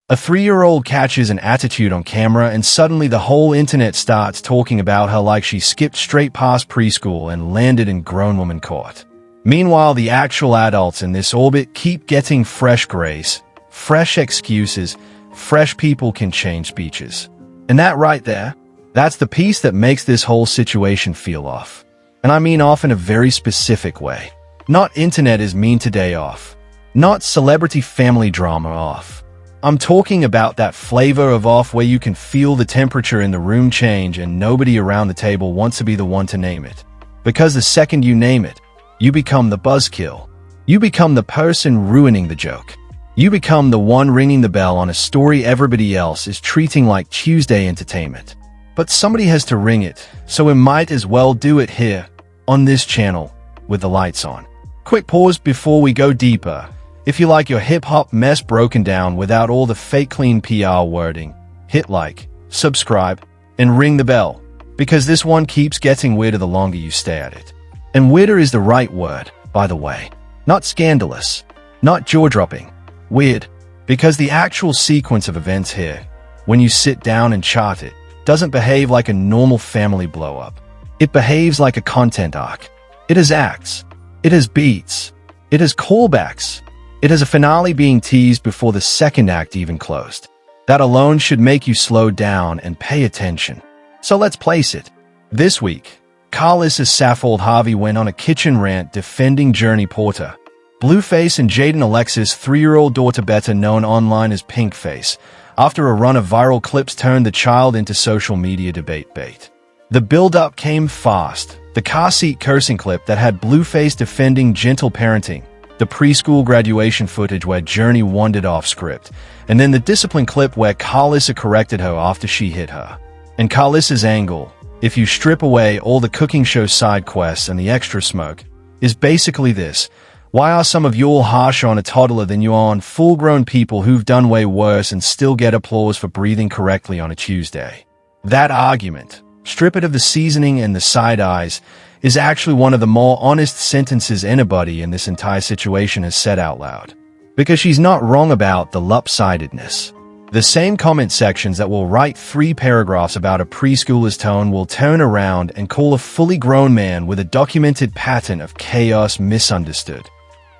A 3-year-old catches an attitude on camera and suddenly the whole internet starts talking about her like she skipped straight past preschool and landed in grown woman court. Meanwhile, the actual adults in this orbit keep getting fresh grace, fresh excuses, fresh people can change speeches. And that right there, that's the piece that makes this whole situation feel off. And I mean off in a very specific way. Not internet is mean today off. Not celebrity family drama off. I'm talking about that flavor of off where you can feel the temperature in the room change and nobody around the table wants to be the one to name it. Because the second you name it, you become the buzzkill. You become the person ruining the joke. You become the one ringing the bell on a story everybody else is treating like Tuesday entertainment. But somebody has to ring it, so we might as well do it here, on this channel, with the lights on. Quick pause before we go deeper. If you like your hip-hop mess broken down without all the fake clean PR wording, hit like, subscribe, and ring the bell, because this one keeps getting weirder the longer you stay at it. And weirder is the right word, by the way. Not scandalous, not jaw-dropping. Weird, because the actual sequence of events here, when you sit down and chart it, doesn't behave like a normal family blow-up. It behaves like a content arc. It has acts. It has beats. It has callbacks. It has a finale being teased before the second act even closed. That alone should make you slow down and pay attention. So let's place it. This week, Karlissa Saffold Harvey went on a kitchen rant defending Journey Porter. Blueface and Jaidyn Alexis' 3-year-old daughter better known online as Pinkface, after a run of viral clips turned the child into social media debate bait. The build-up came fast. The car seat cursing clip that had Blueface defending gentle parenting, the preschool graduation footage where Journey wandered off script, and then the discipline clip where Karlissa corrected her after she hit her. And Karlissa's angle, if you strip away all the cooking show side quests and the extra smoke, is basically this: why are some of y'all harsher on a toddler than you are on full-grown people who've done way worse and still get applause for breathing correctly on a Tuesday? That argument, strip it of the seasoning and the side eyes, is actually one of the more honest sentences anybody in this entire situation has said out loud. Because she's not wrong about the lopsidedness. The same comment sections that will write 3 paragraphs about a preschooler's tone will turn around and call a fully grown man with a documented pattern of chaos misunderstood.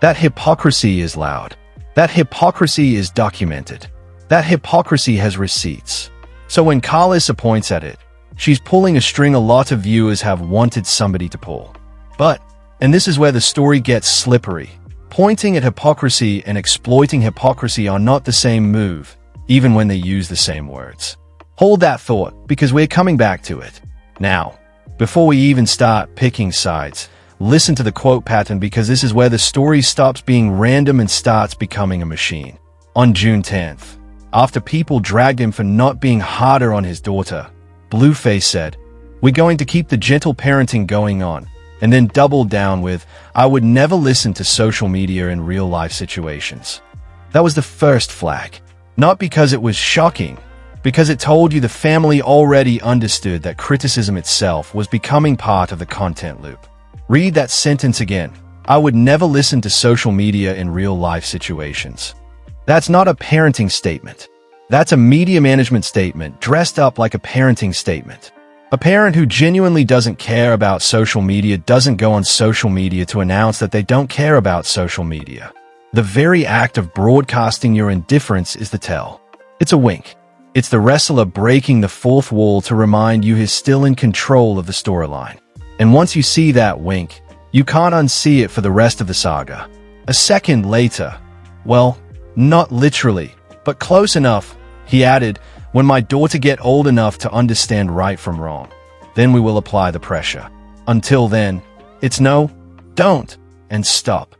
That hypocrisy is loud. That hypocrisy is documented. That hypocrisy has receipts. So when Karlissa points at it, she's pulling a string a lot of viewers have wanted somebody to pull. But, and this is where the story gets slippery, pointing at hypocrisy and exploiting hypocrisy are not the same move, even when they use the same words. Hold that thought, because we're coming back to it. Now, before we even start picking sides, listen to the quote pattern, because this is where the story stops being random and starts becoming a machine. On June 10th, after people dragged him for not being harder on his daughter, Blueface said, "We're going to keep the gentle parenting going on," and then doubled down with, "I would never listen to social media in real-life situations." That was the first flag. Not because it was shocking, because it told you the family already understood that criticism itself was becoming part of the content loop. Read that sentence again. I would never listen to social media in real-life situations. That's not a parenting statement. That's a media management statement dressed up like a parenting statement. A parent who genuinely doesn't care about social media doesn't go on social media to announce that they don't care about social media. The very act of broadcasting your indifference is the tell. It's a wink. It's the wrestler breaking the fourth wall to remind you he's still in control of the storyline. And once you see that wink, you can't unsee it for the rest of the saga. A second later, well, not literally, but close enough, he added, "When my daughter get old enough to understand right from wrong, then we will apply the pressure. Until then, it's no, don't, and stop."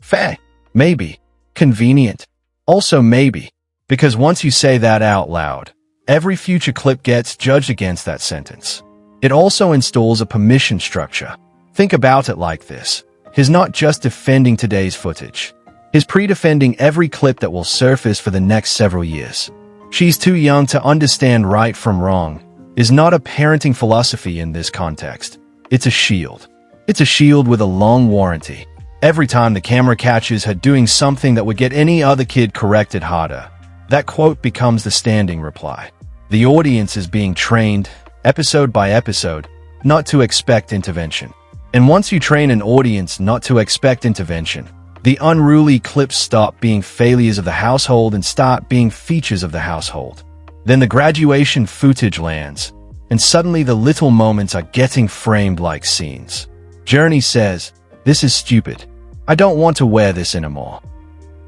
Fair. Maybe. Convenient. Also maybe. Because once you say that out loud, every future clip gets judged against that sentence. It also installs a permission structure. Think about it like this. He's not just defending today's footage. He's pre-defending every clip that will surface for the next several years. She's too young to understand right from wrong is not a parenting philosophy in this context. It's a shield. It's a shield with a long warranty. Every time the camera catches her doing something that would get any other kid corrected harder, That quote becomes the standing reply. The audience is being trained, episode by episode, not to expect intervention. And once you train an audience not to expect intervention, the unruly clips stop being failures of the household and start being features of the household. Then the graduation footage lands, and suddenly the little moments are getting framed like scenes. Journey says, "This is stupid. I don't want to wear this anymore."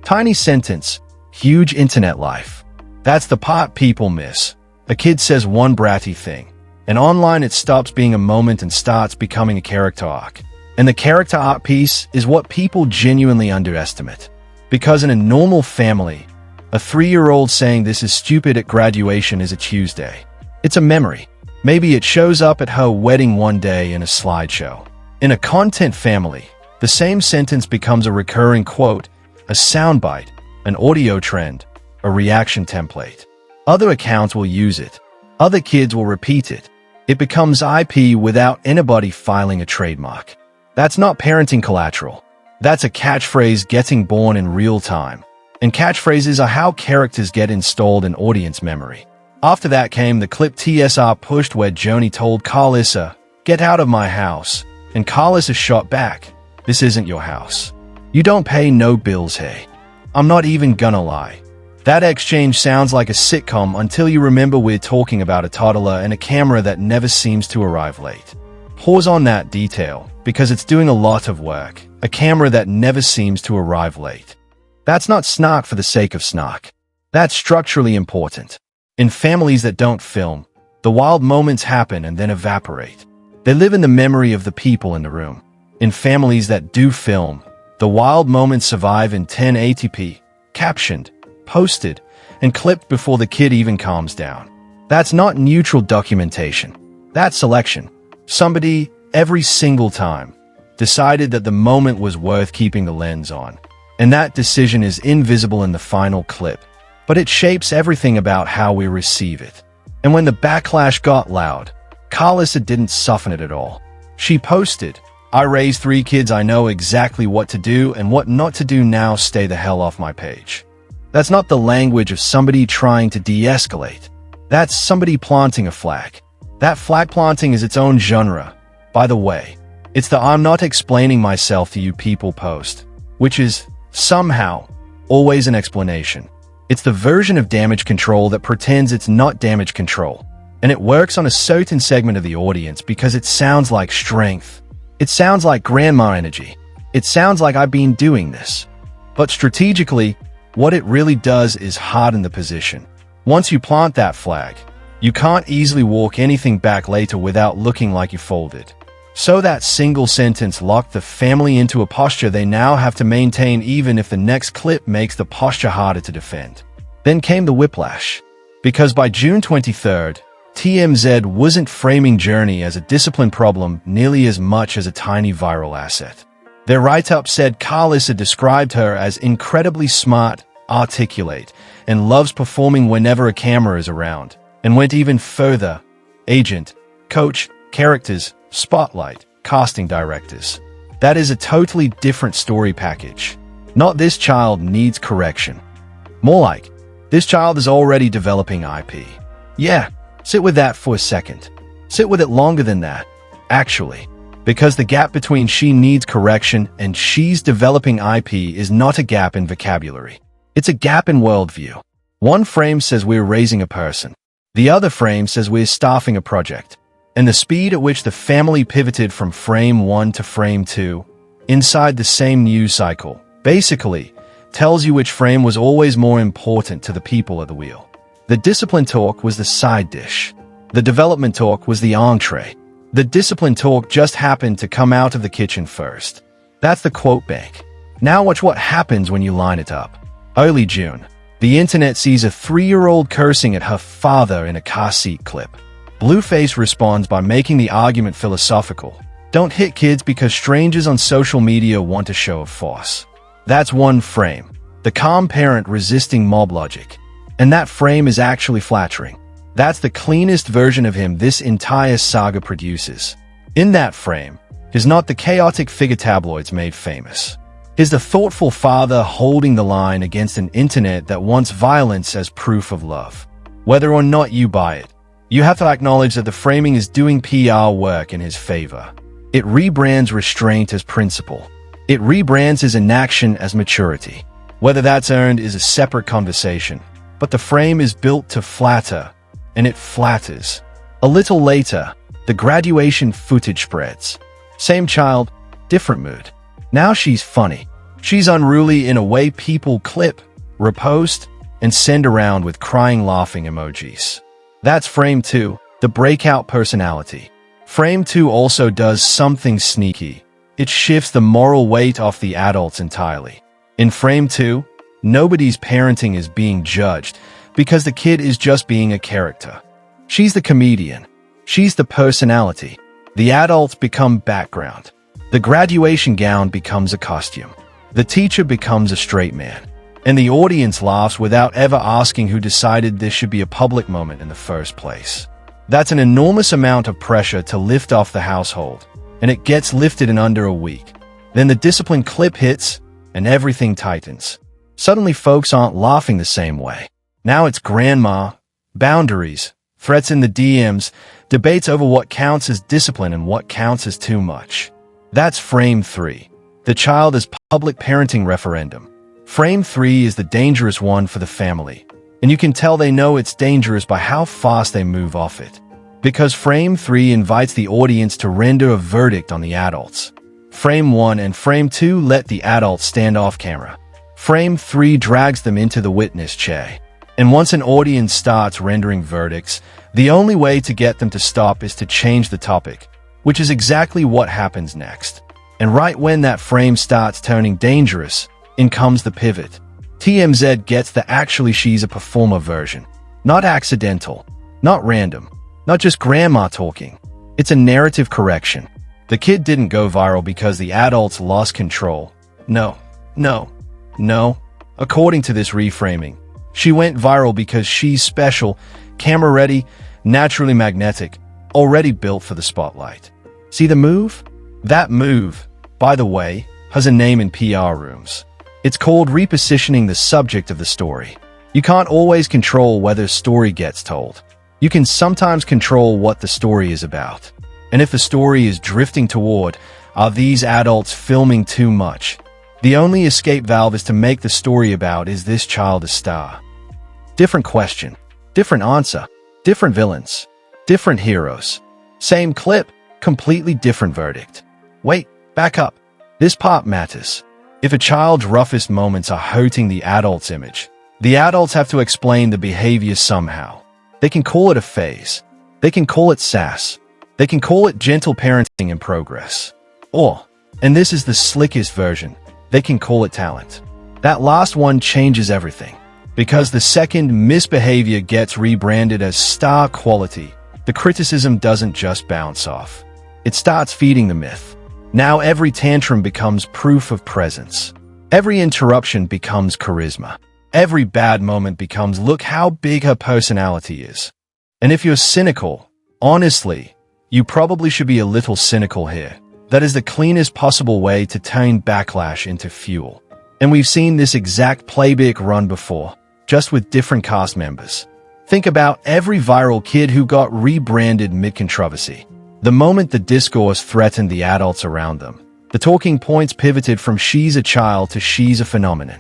Tiny sentence, huge internet life. That's the part people miss. A kid says one bratty thing, and online it stops being a moment and starts becoming a character arc. And the character arc piece is what people genuinely underestimate. Because in a normal family, a 3-year-old saying this is stupid at graduation is a Tuesday. It's a memory. Maybe it shows up at her wedding one day in a slideshow. In a content family, the same sentence becomes a recurring quote, a soundbite, an audio trend, a reaction template. Other accounts will use it. Other kids will repeat it. It becomes IP without anybody filing a trademark. That's not parenting collateral. That's a catchphrase getting born in real time. And catchphrases are how characters get installed in audience memory. After that came the clip TSR pushed where Journey told Karlissa, "Get out of my house." And Karlissa shot back, "This isn't your house. You don't pay no bills, hey. I'm not even gonna lie." That exchange sounds like a sitcom until you remember we're talking about a toddler and a camera that never seems to arrive late. Pause on that detail, because it's doing a lot of work. A camera that never seems to arrive late. That's not snark for the sake of snark. That's structurally important. In families that don't film, the wild moments happen and then evaporate. They live in the memory of the people in the room. In families that do film, the wild moments survive in 1080p, captioned, posted, and clipped before the kid even calms down. That's not neutral documentation. That's selection. Somebody, every single time, decided that the moment was worth keeping the lens on. And that decision is invisible in the final clip, but it shapes everything about how we receive it. And when the backlash got loud, Karlissa didn't soften it at all. She posted, "I raised 3 kids, I know exactly what to do and what not to do, now stay the hell off my page." That's not the language of somebody trying to de-escalate. That's somebody planting a flag. That flag planting is its own genre. By the way, it's the "I'm not explaining myself to you" people post, which is, somehow, always an explanation. It's the version of damage control that pretends it's not damage control. And it works on a certain segment of the audience because it sounds like strength. It sounds like grandma energy. It sounds like I've been doing this. But strategically, what it really does is harden the position. Once you plant that flag, you can't easily walk anything back later without looking like you folded. So that single sentence locked the family into a posture they now have to maintain even if the next clip makes the posture harder to defend. Then came the whiplash. Because by June 23rd, TMZ wasn't framing Journey as a discipline problem nearly as much as a tiny viral asset. Their write-up said Karlissa described her as incredibly smart, articulate, and loves performing whenever a camera is around, and went even further. Agent, coach, characters, spotlight, casting directors. That is a totally different story package. Not "this child needs correction." More like, "This child is already developing IP." Yeah, sit with that for a second. Sit with it longer than that, actually. Because the gap between "she needs correction" and "she's developing IP" is not a gap in vocabulary. It's a gap in worldview. One frame says we're raising a person. The other frame says we're staffing a project. And the speed at which the family pivoted from frame 1 to frame 2, inside the same news cycle, basically tells you which frame was always more important to the people at the wheel. The discipline talk was the side dish. The development talk was the entree. The discipline talk just happened to come out of the kitchen first. That's the quote bank. Now watch what happens when you line it up. Early June, the internet sees a 3-year-old cursing at her father in a car seat clip. Blueface responds by making the argument philosophical. Don't hit kids because strangers on social media want a show of force. That's one frame. The calm parent resisting mob logic. And that frame is actually flattering. That's the cleanest version of him this entire saga produces. In that frame, is not the chaotic figure tabloids made famous. He's the thoughtful father holding the line against an internet that wants violence as proof of love. Whether or not you buy it, you have to acknowledge that the framing is doing PR work in his favor. It rebrands restraint as principle. It rebrands his inaction as maturity. Whether that's earned is a separate conversation, but the frame is built to flatter, and it flatters. A little later, the graduation footage spreads. Same child, different mood. Now she's funny. She's unruly in a way people clip, repost, and send around with crying laughing emojis. That's frame 2, the breakout personality. Frame 2 also does something sneaky. It shifts the moral weight off the adults entirely. In frame 2, nobody's parenting is being judged because the kid is just being a character. She's the comedian. She's the personality. The adults become background. The graduation gown becomes a costume. The teacher becomes a straight man. And the audience laughs without ever asking who decided this should be a public moment in the first place. That's an enormous amount of pressure to lift off the household, and it gets lifted in under a week. Then the discipline clip hits, and everything tightens. Suddenly folks aren't laughing the same way. Now it's grandma, boundaries, threats in the DMs, debates over what counts as discipline and what counts as too much. That's frame 3, the child as public parenting referendum. Frame 3 is the dangerous one for the family, and you can tell they know it's dangerous by how fast they move off it. Because frame 3 invites the audience to render a verdict on the adults. Frame 1 and frame 2 let the adults stand off camera. Frame 3 drags them into the witness chair. And once an audience starts rendering verdicts, the only way to get them to stop is to change the topic, which is exactly what happens next. And right when that frame starts turning dangerous, in comes the pivot. TMZ gets the actually she's a performer version. Not accidental, not random, not just grandma talking. It's a narrative correction. The kid didn't go viral because the adults lost control. No. According to this reframing, she went viral because she's special, camera ready, naturally magnetic, already built for the spotlight. See the move? That move, by the way, has a name in PR rooms. It's called repositioning the subject of the story. You can't always control whether a story gets told. You can sometimes control what the story is about. And if the story is drifting toward, are these adults filming too much? The only escape valve is to make the story about, is this child a star? Different question, different answer, different villains, different heroes. Same clip, completely different verdict. Wait, back up. This part matters. If a child's roughest moments are hurting the adult's image, the adults have to explain the behavior somehow. They can call it a phase. They can call it sass. They can call it gentle parenting in progress. Or, and this is the slickest version, they can call it talent. That last one changes everything. Because the second misbehavior gets rebranded as star quality, the criticism doesn't just bounce off. It starts feeding the myth. Now every tantrum becomes proof of presence. Every interruption becomes charisma. Every bad moment becomes, look how big her personality is. And if you're cynical, honestly, you probably should be a little cynical here. That is the cleanest possible way to turn backlash into fuel. And we've seen this exact playbook run before, just with different cast members. Think about every viral kid who got rebranded mid-controversy. The moment the discourse threatened the adults around them, the talking points pivoted from she's a child to she's a phenomenon.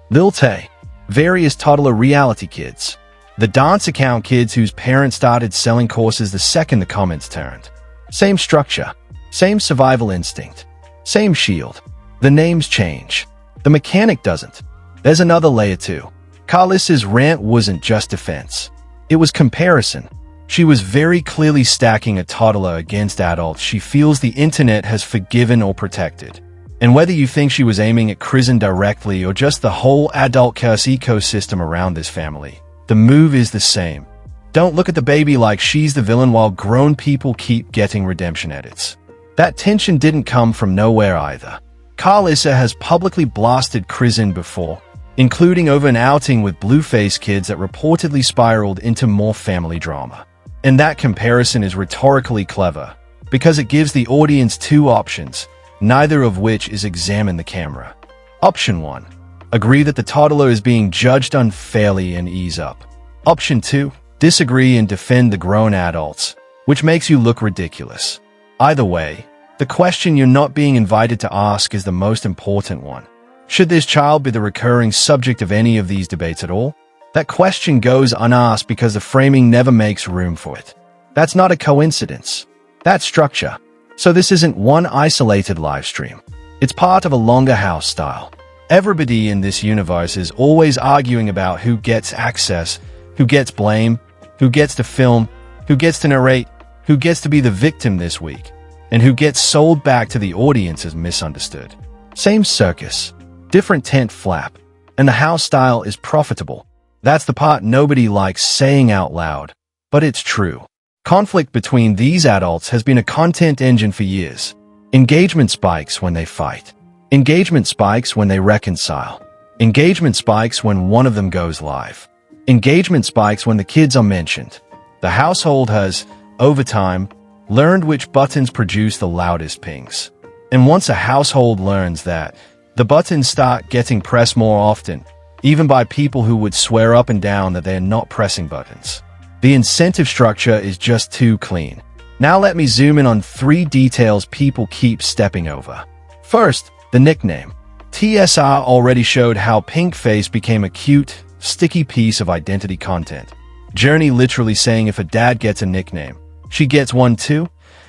Lil Tay, various toddler reality kids, the dance account kids whose parents started selling courses the second the comments turned. Same structure, same survival instinct, same shield. The names change. The mechanic doesn't. There's another layer too. Karlissa's rant wasn't just defense. It was comparison. She was very clearly stacking a toddler against adults she feels the internet has forgiven or protected. And whether you think she was aiming at Kristen directly or just the whole adult curse ecosystem around this family, the move is the same. Don't look at the baby like she's the villain while grown people keep getting redemption edits. That tension didn't come from nowhere either. Karlissa has publicly blasted Kristen before, including over an outing with Blueface kids that reportedly spiraled into more family drama. And that comparison is rhetorically clever, because it gives the audience two options, neither of which is examine the camera. Option 1. Agree that the toddler is being judged unfairly and ease up. Option 2. Disagree and defend the grown adults, which makes you look ridiculous. Either way, the question you're not being invited to ask is the most important one. Should this child be the recurring subject of any of these debates at all? That question goes unasked because the framing never makes room for it. That's not a coincidence. That's structure. So this isn't one isolated live stream. It's part of a longer house style. Everybody in this universe is always arguing about who gets access, who gets blame, who gets to film, who gets to narrate, who gets to be the victim this week, and who gets sold back to the audience as misunderstood. Same circus, different tent flap, and the house style is profitable. That's the part nobody likes saying out loud, but it's true. Conflict between these adults has been a content engine for years. Engagement spikes when they fight. Engagement spikes when they reconcile. Engagement spikes when one of them goes live. Engagement spikes when the kids are mentioned. The household has, over time, learned which buttons produce the loudest pings. And once a household learns that, the buttons start getting pressed more often, even by people who would swear up and down that they're not pressing buttons. The incentive structure is just too clean. Now let me zoom in on 3 details people keep stepping over. First, the nickname. TSR already showed how Pinkface became a cute, sticky piece of identity content. Journey literally saying if a dad gets a nickname, she gets one too,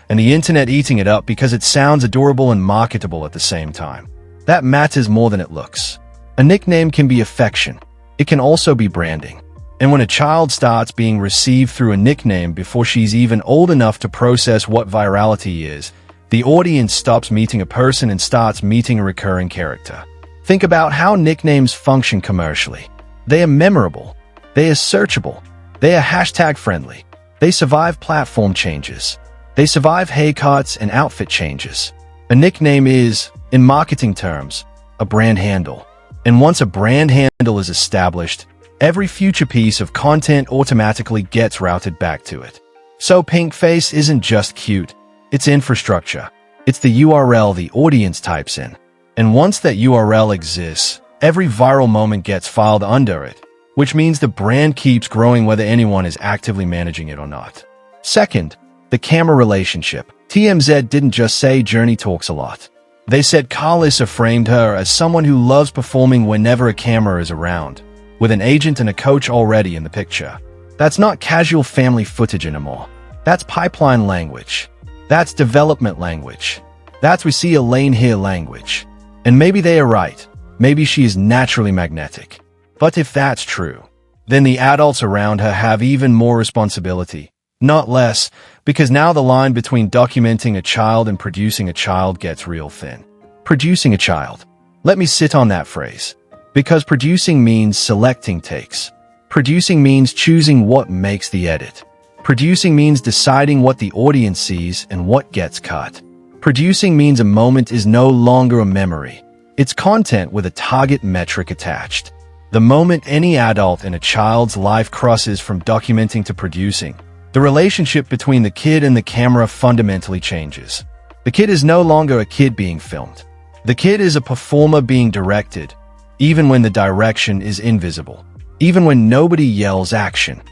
and the internet eating it up because it sounds adorable and marketable at the same time. That matters more than it looks. A nickname can be affection. It can also be branding. And when a child starts being received through a nickname before she's even old enough to process what virality is, the audience stops meeting a person and starts meeting a recurring character. Think about how nicknames function commercially. They are memorable. They are searchable. They are hashtag friendly. They survive platform changes. They survive haircuts and outfit changes. A nickname is, in marketing terms, a brand handle. And once a brand handle is established, every future piece of content automatically gets routed back to it. So Pinkface isn't just cute, it's infrastructure. It's the URL the audience types in. And once that URL exists, every viral moment gets filed under it, which means the brand keeps growing whether anyone is actively managing it or not. Second, the camera relationship. TMZ didn't just say Journey talks a lot. They said Karlissa framed her as someone who loves performing whenever a camera is around, with an agent and a coach already in the picture. That's not casual family footage anymore. That's pipeline language. That's development language. That's we see a lane here language. And maybe they are right. Maybe she is naturally magnetic. But if that's true, then the adults around her have even more responsibility, not less, because now the line between documenting a child and producing a child gets real thin. Producing a child. Let me sit on that phrase. Because producing means selecting takes. Producing means choosing what makes the edit. Producing means deciding what the audience sees and what gets cut. Producing means a moment is no longer a memory. It's content with a target metric attached. The moment any adult in a child's life crosses from documenting to producing, the relationship between the kid and the camera fundamentally changes. The kid is no longer a kid being filmed. The kid is a performer being directed, even when the direction is invisible, even when nobody yells action,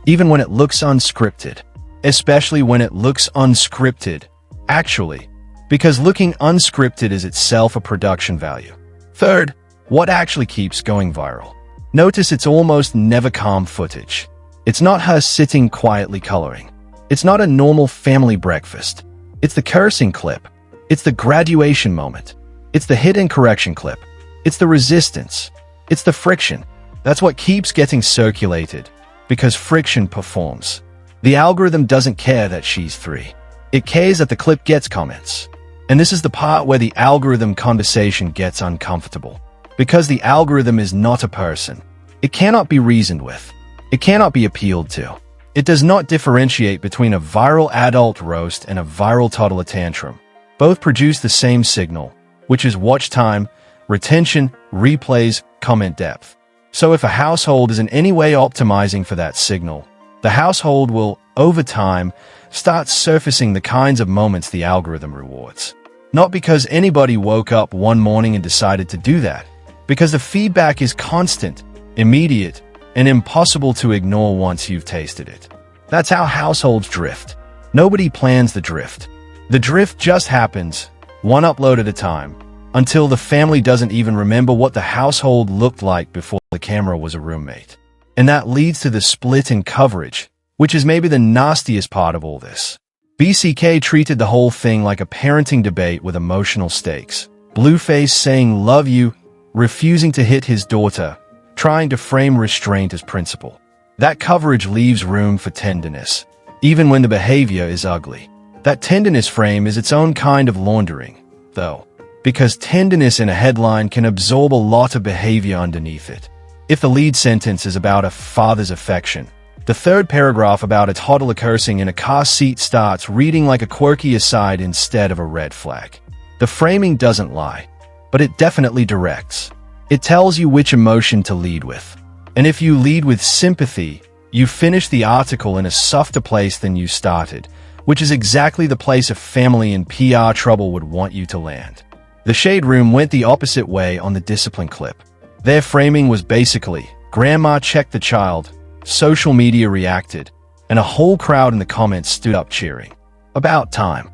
even when it looks unscripted, especially when it looks unscripted, actually, because looking unscripted is itself a production value. Third, what actually keeps going viral? Notice it's almost never calm footage. It's not her sitting quietly coloring. It's not a normal family breakfast. It's the cursing clip. It's the graduation moment. It's the hidden correction clip. It's the resistance. It's the friction. That's what keeps getting circulated, because friction performs. The algorithm doesn't care that she's 3. It cares that the clip gets comments. And this is the part where the algorithm conversation gets uncomfortable. Because the algorithm is not a person. It cannot be reasoned with. It cannot be appealed to. It does not differentiate between a viral adult roast and a viral toddler tantrum. Both produce the same signal, which is watch time, retention, replays, comment depth. So if a household is in any way optimizing for that signal, the household will, over time, start surfacing the kinds of moments the algorithm rewards. Not because anybody woke up one morning and decided to do that, because the feedback is constant, immediate, and impossible to ignore once you've tasted it. That's how households drift. Nobody plans the drift. The drift just happens, one upload at a time, until the family doesn't even remember what the household looked like before the camera was a roommate. And that leads to the split in coverage, which is maybe the nastiest part of all this. BCK treated the whole thing like a parenting debate with emotional stakes. Blueface saying love you, refusing to hit his daughter, trying to frame restraint as principle. That coverage leaves room for tenderness, even when the behavior is ugly. That tenderness frame is its own kind of laundering, though, because tenderness in a headline can absorb a lot of behavior underneath it. If the lead sentence is about a father's affection, the third paragraph about a toddler cursing in a car seat starts reading like a quirky aside instead of a red flag. The framing doesn't lie, but it definitely directs. It tells you which emotion to lead with. And if you lead with sympathy, you finish the article in a softer place than you started, which is exactly the place a family in PR trouble would want you to land. The Shade Room went the opposite way on the discipline clip. Their framing was basically, Grandma checked the child, social media reacted, and a whole crowd in the comments stood up cheering. About time.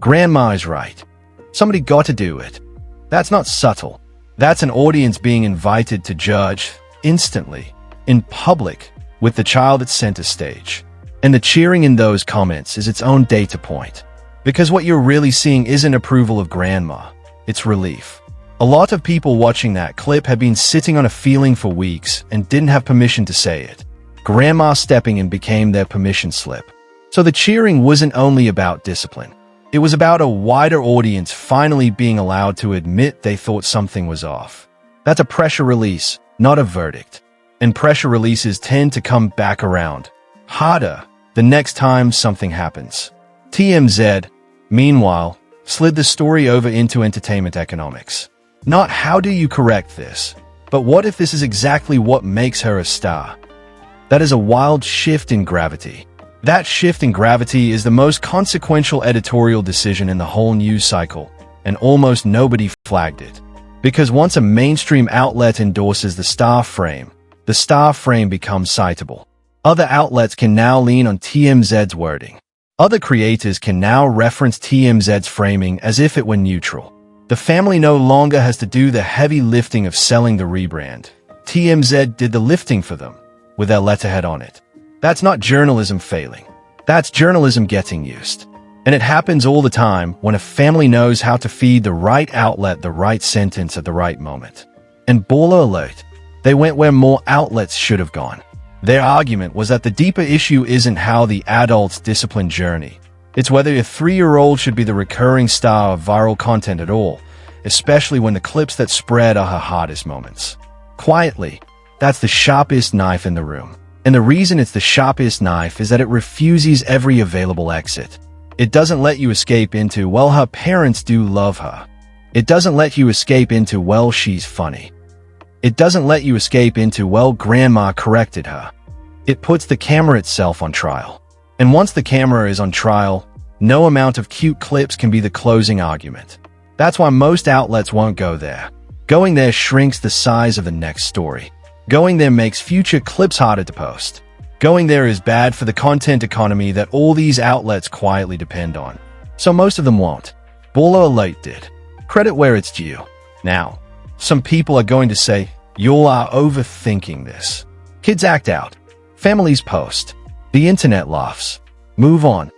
Grandma is right. Somebody got to do it. That's not subtle. That's an audience being invited to judge, instantly, in public, with the child at center stage. And the cheering in those comments is its own data point. Because what you're really seeing isn't approval of Grandma, it's relief. A lot of people watching that clip had been sitting on a feeling for weeks and didn't have permission to say it. Grandma stepping in became their permission slip. So the cheering wasn't only about discipline. It was about a wider audience finally being allowed to admit they thought something was off. That's a pressure release, not a verdict. And pressure releases tend to come back around, harder, the next time something happens. TMZ, meanwhile, slid the story over into entertainment economics. Not how do you correct this, but what if this is exactly what makes her a star? That is a wild shift in gravity. That shift in gravity is the most consequential editorial decision in the whole news cycle, and almost nobody flagged it. Because once a mainstream outlet endorses the star frame becomes citable. Other outlets can now lean on TMZ's wording. Other creators can now reference TMZ's framing as if it were neutral. The family no longer has to do the heavy lifting of selling the rebrand. TMZ did the lifting for them, with their letterhead on it. That's not journalism failing. That's journalism getting used. And it happens all the time when a family knows how to feed the right outlet the right sentence at the right moment. And baller alert, they went where more outlets should have gone. Their argument was that the deeper issue isn't how the adult's discipline journey. It's whether a 3-year-old should be the recurring star of viral content at all, especially when the clips that spread are her hardest moments. Quietly, that's the sharpest knife in the room. And the reason it's the sharpest knife is that it refuses every available exit. It doesn't let you escape into, well, her parents do love her. It doesn't let you escape into, well, she's funny. It doesn't let you escape into, well, Grandma corrected her. It puts the camera itself on trial. And once the camera is on trial, no amount of cute clips can be the closing argument. That's why most outlets won't go there. Going there shrinks the size of the next story. Going there makes future clips harder to post. Going there is bad for the content economy that all these outlets quietly depend on. So most of them won't. Baller Alert did. Credit where it's due. Now, some people are going to say, you are overthinking this. Kids act out. Families post. The internet laughs. Move on.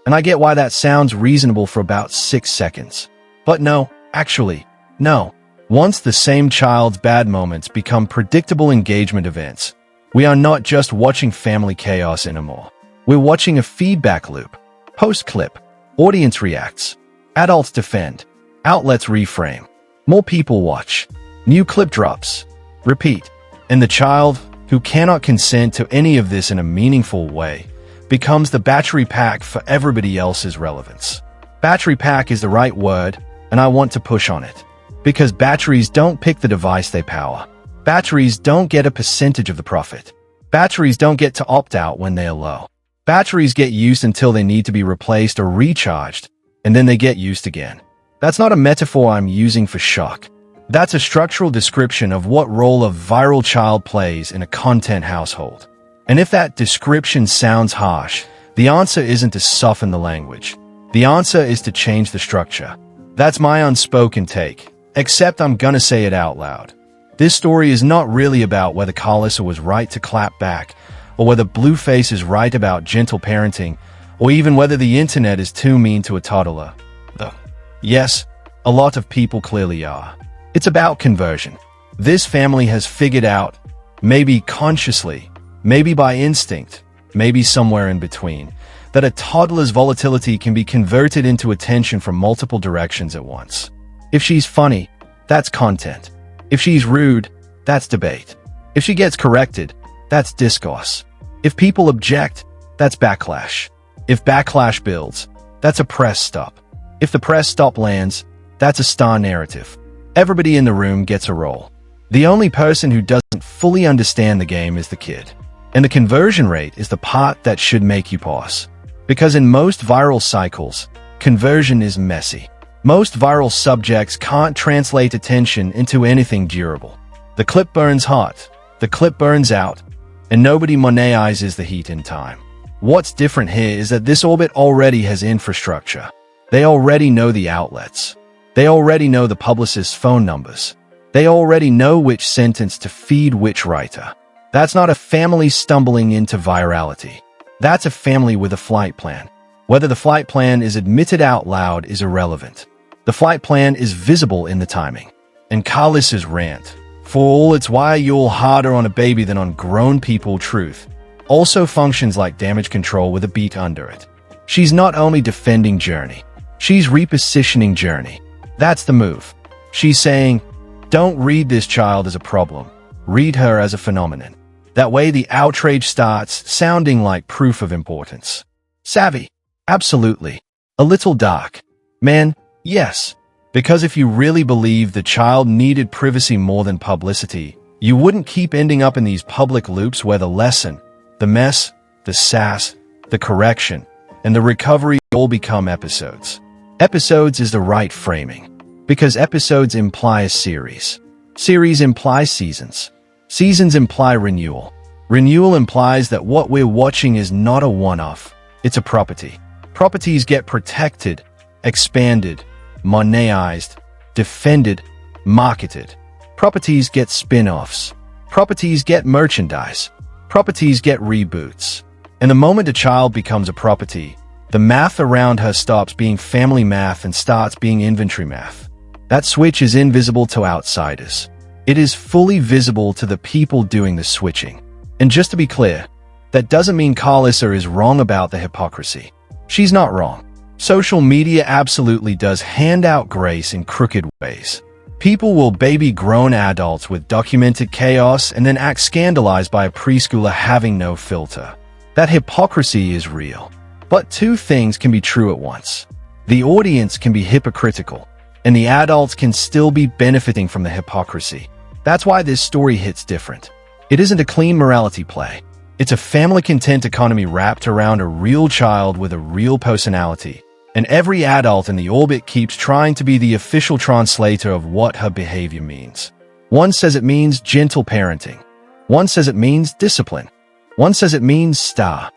And I get why that sounds reasonable for about 6 seconds. But no, actually, no. Once the same child's bad moments become predictable engagement events, we are not just watching family chaos anymore. We're watching a feedback loop. Post clip. Audience reacts. Adults defend. Outlets reframe. More people watch. New clip drops. Repeat. And the child, who cannot consent to any of this in a meaningful way, becomes the battery pack for everybody else's relevance. Battery pack is the right word, and I want to push on it. Because batteries don't pick the device they power. Batteries don't get a percentage of the profit. Batteries don't get to opt out when they are low. Batteries get used until they need to be replaced or recharged, and then they get used again. That's not a metaphor I'm using for shock. That's a structural description of what role a viral child plays in a content household. And if that description sounds harsh, the answer isn't to soften the language. The answer is to change the structure. That's my unspoken take, except I'm gonna say it out loud. This story is not really about whether Karlissa was right to clap back, or whether Blueface is right about gentle parenting, or even whether the internet is too mean to a toddler. Though, yes, a lot of people clearly are. It's about conversion. This family has figured out, maybe consciously, maybe by instinct, maybe somewhere in between, that a toddler's volatility can be converted into attention from multiple directions at once. If she's funny, that's content. If she's rude, that's debate. If she gets corrected, that's discourse. If people object, that's backlash. If backlash builds, that's a press stop. If the press stop lands, that's a star narrative. Everybody in the room gets a role. The only person who doesn't fully understand the game is the kid. And the conversion rate is the part that should make you pause. Because in most viral cycles, conversion is messy. Most viral subjects can't translate attention into anything durable. The clip burns hot, the clip burns out, and nobody monetizes the heat in time. What's different here is that this orbit already has infrastructure. They already know the outlets. They already know the publicist's phone numbers. They already know which sentence to feed which writer. That's not a family stumbling into virality. That's a family with a flight plan. Whether the flight plan is admitted out loud is irrelevant. The flight plan is visible in the timing. And Karlissa's rant, for all its why you're harder on a baby than on grown people truth, also functions like damage control with a beat under it. She's not only defending Journey, she's repositioning Journey. That's the move. She's saying, don't read this child as a problem. Read her as a phenomenon. That way the outrage starts sounding like proof of importance. Savvy? Absolutely. A little dark. Man, yes. Because if you really believe the child needed privacy more than publicity, you wouldn't keep ending up in these public loops where the lesson, the mess, the sass, the correction, and the recovery all become episodes. Episodes is the right framing. Because episodes imply a series. Series imply seasons. Seasons imply renewal. Renewal implies that what we're watching is not a one-off. It's a property. Properties get protected, expanded, monetized, defended, marketed. Properties get spin-offs. Properties get merchandise. Properties get reboots. And the moment a child becomes a property, the math around her stops being family math and starts being inventory math. That switch is invisible to outsiders. It is fully visible to the people doing the switching. And just to be clear, that doesn't mean Karlissa is wrong about the hypocrisy. She's not wrong. Social media absolutely does hand out grace in crooked ways. People will baby grown adults with documented chaos and then act scandalized by a preschooler having no filter. That hypocrisy is real. But two things can be true at once. The audience can be hypocritical, and the adults can still be benefiting from the hypocrisy. That's why this story hits different. It isn't a clean morality play. It's a family content economy wrapped around a real child with a real personality. And every adult in the orbit keeps trying to be the official translator of what her behavior means. One says it means gentle parenting. One says it means discipline. One says it means star.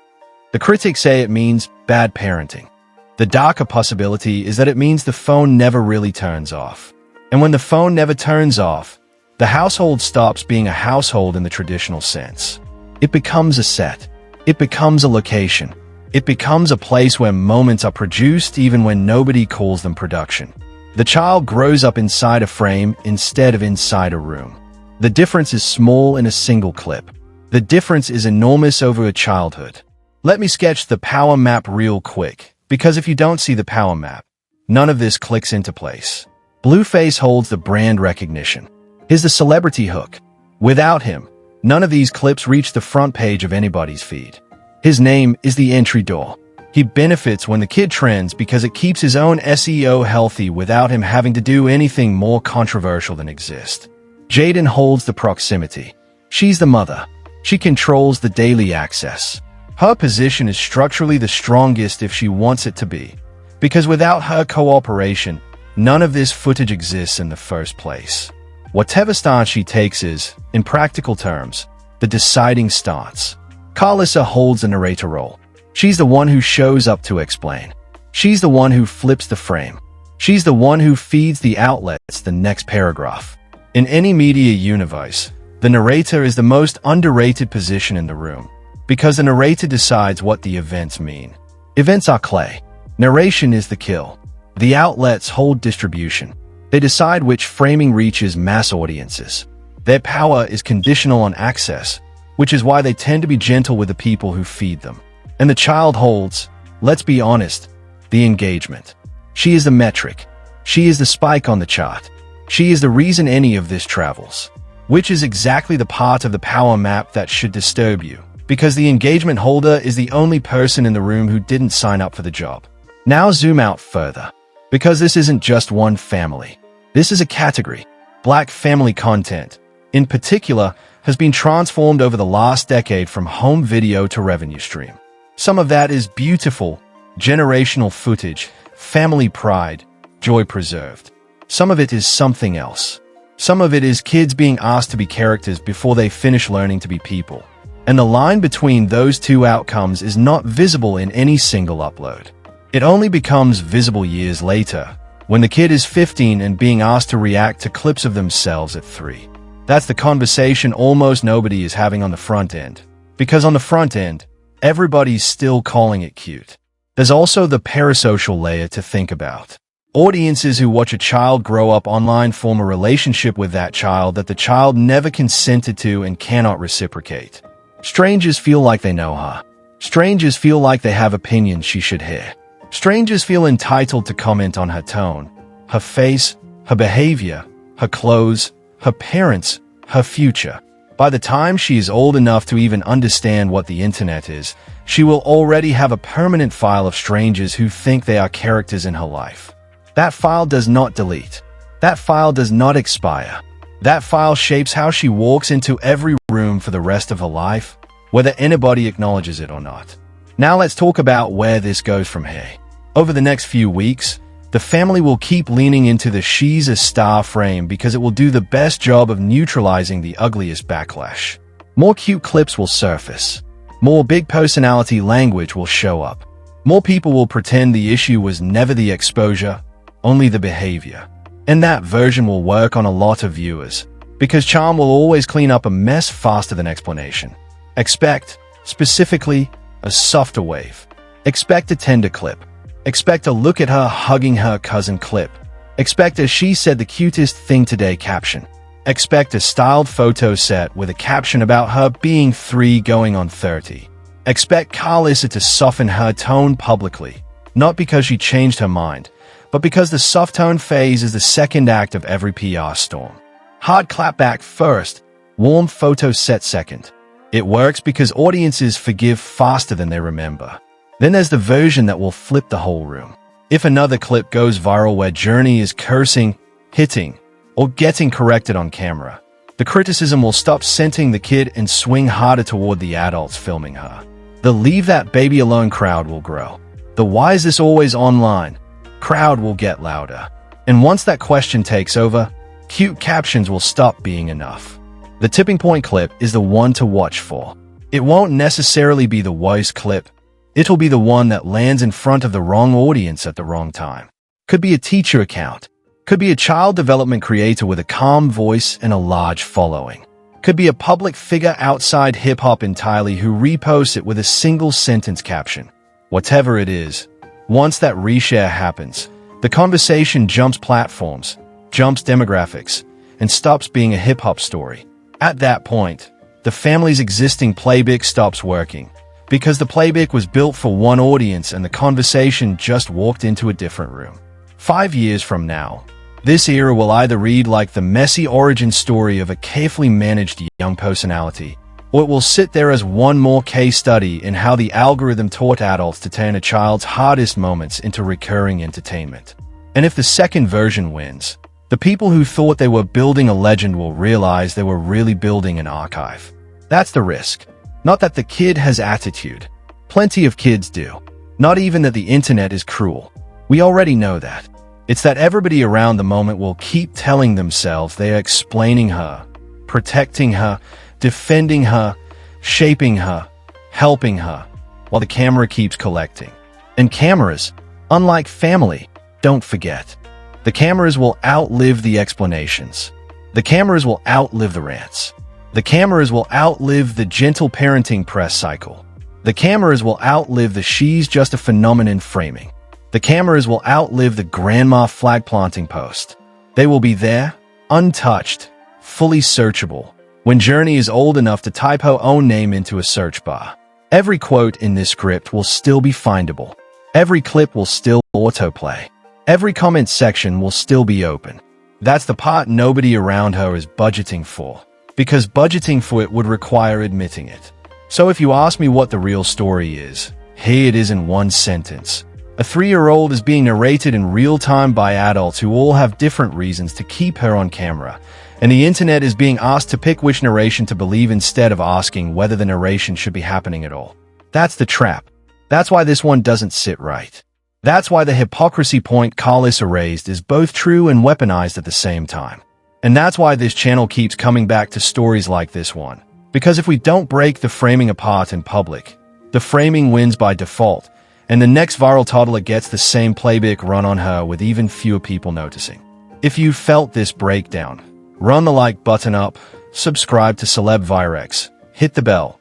The critics say it means bad parenting. The darker possibility is that it means the phone never really turns off. And when the phone never turns off, the household stops being a household in the traditional sense. It becomes a set. It becomes a location. It becomes a place where moments are produced even when nobody calls them production. The child grows up inside a frame instead of inside a room. The difference is small in a single clip. The difference is enormous over a childhood. Let me sketch the power map real quick. Because if you don't see the power map, none of this clicks into place. Blueface holds the brand recognition. He's the celebrity hook. Without him, none of these clips reach the front page of anybody's feed. His name is the entry door. He benefits when the kid trends because it keeps his own SEO healthy without him having to do anything more controversial than exist. Jaidyn holds the proximity. She's the mother. She controls the daily access. Her position is structurally the strongest if she wants it to be, because without her cooperation, None of this footage exists in the first place. Whatever stance she takes is, in practical terms, the deciding stance. Karlissa holds the narrator role. She's the one who shows up to explain. She's the one who flips the frame. She's the one who feeds the outlets the next paragraph. In any media universe, the narrator is the most underrated position in the room, because the narrator decides what the events mean. Events are clay. Narration is the kill. The outlets hold distribution. They decide which framing reaches mass audiences. Their power is conditional on access, which is why they tend to be gentle with the people who feed them. And the child holds, let's be honest, the engagement. She is the metric. She is the spike on the chart. She is the reason any of this travels, which is exactly the part of the power map that should disturb you, because the engagement holder is the only person in the room who didn't sign up for the job. Now zoom out further, because this isn't just one family. This is a category. Black family content, in particular, has been transformed over the last decade from home video to revenue stream. Some of that is beautiful, generational footage, family pride, joy preserved. Some of it is something else. Some of it is kids being asked to be characters before they finish learning to be people. And the line between those two outcomes is not visible in any single upload. It only becomes visible years later, when the kid is 15 and being asked to react to clips of themselves at 3. That's the conversation almost nobody is having on the front end. Because on the front end, everybody's still calling it cute. There's also the parasocial layer to think about. Audiences who watch a child grow up online form a relationship with that child that the child never consented to and cannot reciprocate. Strangers feel like they know her. Strangers feel like they have opinions she should hear. Strangers feel entitled to comment on her tone, her face, her behavior, her clothes, her parents, her future. By the time she is old enough to even understand what the internet is, she will already have a permanent file of strangers who think they are characters in her life. That file does not delete. That file does not expire. That file shapes how she walks into every room for the rest of her life, whether anybody acknowledges it or not. Now let's talk about where this goes from here. Over the next few weeks, the family will keep leaning into the she's a star frame because it will do the best job of neutralizing the ugliest backlash. More cute clips will surface. More big personality language will show up. More people will pretend the issue was never the exposure, only the behavior. And that version will work on a lot of viewers, because charm will always clean up a mess faster than explanation. Expect, specifically, a softer wave. Expect a tender clip. Expect a look at her hugging her cousin clip. Expect a she said the cutest thing today caption. Expect a styled photo set with a caption about her being 3 going on 30. Expect Karlissa to soften her tone publicly, not because she changed her mind, but because the soft tone phase is the second act of every PR storm. Hard clapback first, warm photo set second. It works because audiences forgive faster than they remember. Then there's the version that will flip the whole room. If another clip goes viral where Journey is cursing, hitting, or getting corrected on camera, the criticism will stop centering the kid and swing harder toward the adults filming her. The leave that baby alone crowd will grow. The why is this always online crowd will get louder. And once that question takes over, cute captions will stop being enough. The tipping point clip is the one to watch for. It won't necessarily be the worst clip. It'll be the one that lands in front of the wrong audience at the wrong time. Could be a teacher account. Could be a child development creator with a calm voice and a large following. Could be a public figure outside hip-hop entirely who reposts it with a single sentence caption. Whatever it is, once that reshare happens, the conversation jumps platforms, jumps demographics, and stops being a hip-hop story. At that point, the family's existing playbook stops working, because the playbook was built for one audience and the conversation just walked into a different room. 5 years from now, this era will either read like the messy origin story of a carefully managed young personality, or it will sit there as one more case study in how the algorithm taught adults to turn a child's hardest moments into recurring entertainment. And if the second version wins, the people who thought they were building a legend will realize they were really building an archive. That's the risk. Not that the kid has attitude. Plenty of kids do. Not even that the internet is cruel. We already know that. It's that everybody around the moment will keep telling themselves they are explaining her, protecting her, defending her, shaping her, helping her, while the camera keeps collecting. And cameras, unlike family, don't forget. The cameras will outlive the explanations. The cameras will outlive the rants. The cameras will outlive the gentle parenting press cycle. The cameras will outlive the she's just a phenomenon framing. The cameras will outlive the grandma flag planting post. They will be there, untouched, fully searchable, when Journey is old enough to type her own name into a search bar. Every quote in this script will still be findable. Every clip will still autoplay. Every comment section will still be open. That's the part nobody around her is budgeting for, because budgeting for it would require admitting it. So if you ask me what the real story is, here it is in one sentence. A 3-year-old is being narrated in real time by adults who all have different reasons to keep her on camera, and the internet is being asked to pick which narration to believe instead of asking whether the narration should be happening at all. That's the trap. That's why this one doesn't sit right. That's why the hypocrisy point Karlissa raised is both true and weaponized at the same time. And that's why this channel keeps coming back to stories like this one. Because if we don't break the framing apart in public, the framing wins by default, and the next viral toddler gets the same playbook run on her with even fewer people noticing. If you felt this breakdown, run the like button up, subscribe to Celeb Virex, hit the bell,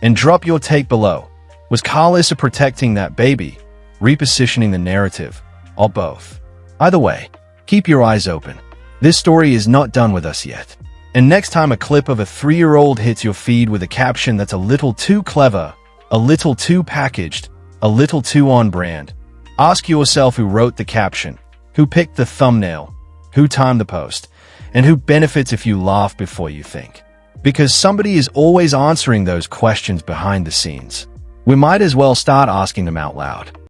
and drop your take below. Was Karlissa protecting that baby, repositioning the narrative, or both? Either way, keep your eyes open. This story is not done with us yet. And next time a clip of a 3-year-old hits your feed with a caption that's a little too clever, a little too packaged, a little too on brand, ask yourself who wrote the caption, who picked the thumbnail, who timed the post, and who benefits if you laugh before you think. Because somebody is always answering those questions behind the scenes. We might as well start asking them out loud.